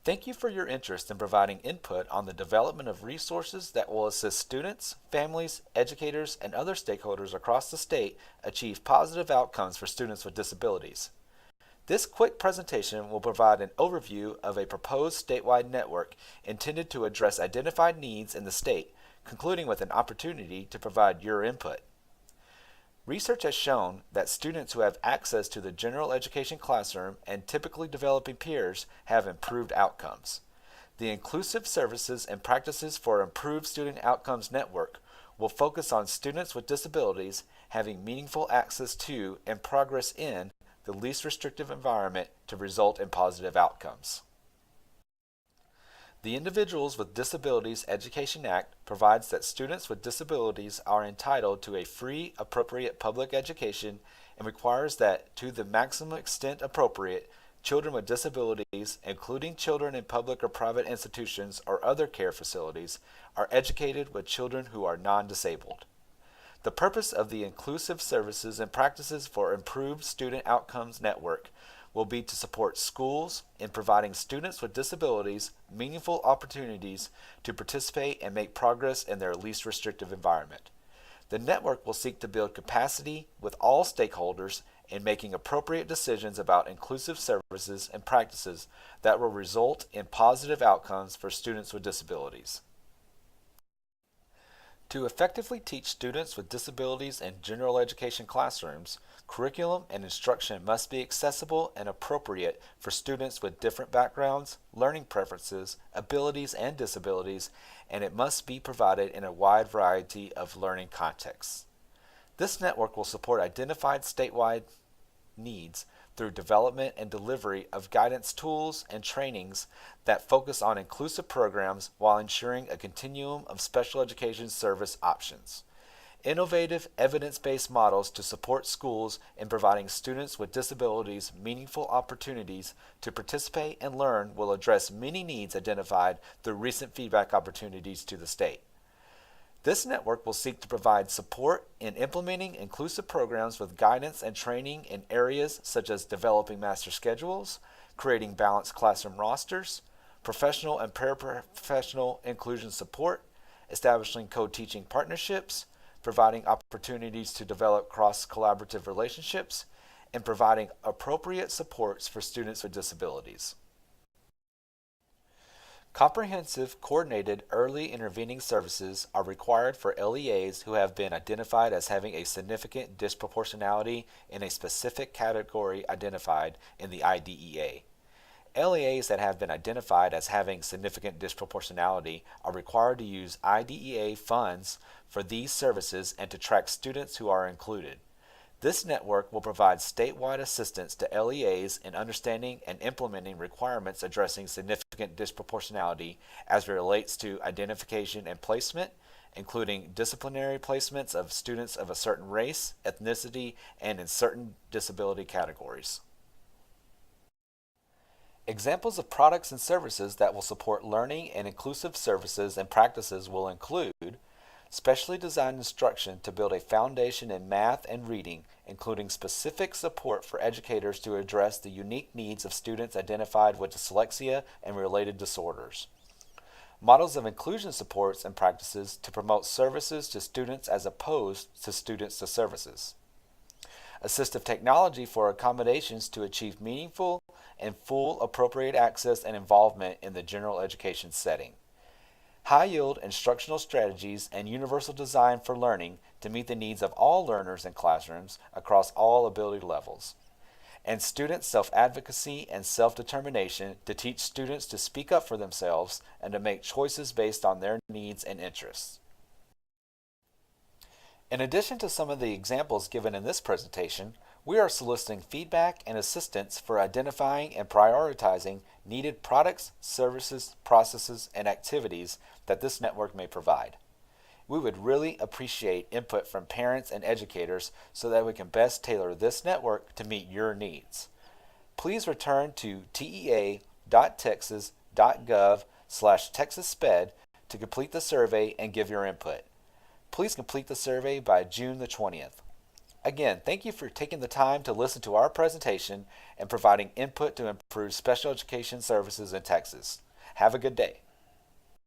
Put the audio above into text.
Thank you for your interest in providing input on the development of resources that will assist students, families, educators, and other stakeholders across the state achieve positive outcomes for students with disabilities. This quick presentation will provide an overview of a proposed statewide network intended to address identified needs in the state, concluding with an opportunity to provide your input. Research has shown that students who have access to the general education classroom and typically developing peers have improved outcomes. The Inclusive Services and Practices for Improved Student Outcomes Network will focus on students with disabilities having meaningful access to and progress in the least restrictive environment to result in positive outcomes. The Individuals with Disabilities Education Act provides that students with disabilities are entitled to a free, appropriate public education and requires that, to the maximum extent appropriate, children with disabilities, including children in public or private institutions or other care facilities, are educated with children who are non-disabled. The purpose of the Inclusive Services and Practices for Improved Student Outcomes Network will be to support schools in providing students with disabilities meaningful opportunities to participate and make progress in their least restrictive environment. The network will seek to build capacity with all stakeholders in making appropriate decisions about inclusive services and practices that will result in positive outcomes for students with disabilities. To effectively teach students with disabilities in general education classrooms, curriculum and instruction must be accessible and appropriate for students with different backgrounds, learning preferences, abilities, and disabilities, and it must be provided in a wide variety of learning contexts. This network will support identified statewide needs through development and delivery of guidance tools and trainings that focus on inclusive programs while ensuring a continuum of special education service options. Innovative, evidence-based models to support schools in providing students with disabilities meaningful opportunities to participate and learn will address many needs identified through recent feedback opportunities to the state. This network will seek to provide support in implementing inclusive programs with guidance and training in areas such as developing master schedules, creating balanced classroom rosters, professional and paraprofessional inclusion support, establishing co-teaching partnerships, providing opportunities to develop cross-collaborative relationships, and providing appropriate supports for students with disabilities. Comprehensive, coordinated early intervening services are required for LEAs who have been identified as having a significant disproportionality in a specific category identified in the IDEA. LEAs that have been identified as having significant disproportionality are required to use IDEA funds for these services and to track students who are included. This network will provide statewide assistance to LEAs in understanding and implementing requirements addressing significant disproportionality as it relates to identification and placement, including disciplinary placements of students of a certain race, ethnicity, and in certain disability categories. Examples of products and services that will support learning and inclusive services and practices will include specially designed instruction to build a foundation in math and reading, including specific support for educators to address the unique needs of students identified with dyslexia and related disorders. Models of inclusion supports and practices to promote services to students as opposed to students to services. Assistive technology for accommodations to achieve meaningful and full appropriate access and involvement in the general education setting. High-yield instructional strategies and universal design for learning to meet the needs of all learners in classrooms across all ability levels. And student self-advocacy and self-determination to teach students to speak up for themselves and to make choices based on their needs and interests. In addition to some of the examples given in this presentation, we are soliciting feedback and assistance for identifying and prioritizing needed products, services, processes, and activities that this network may provide. We would really appreciate input from parents and educators so that we can best tailor this network to meet your needs. Please return to tea.texas.gov/TexasSped to complete the survey and give your input. Please complete the survey by June the 20th. Again, thank you for taking the time to listen to our presentation and providing input to improve special education services in Texas. Have a good day.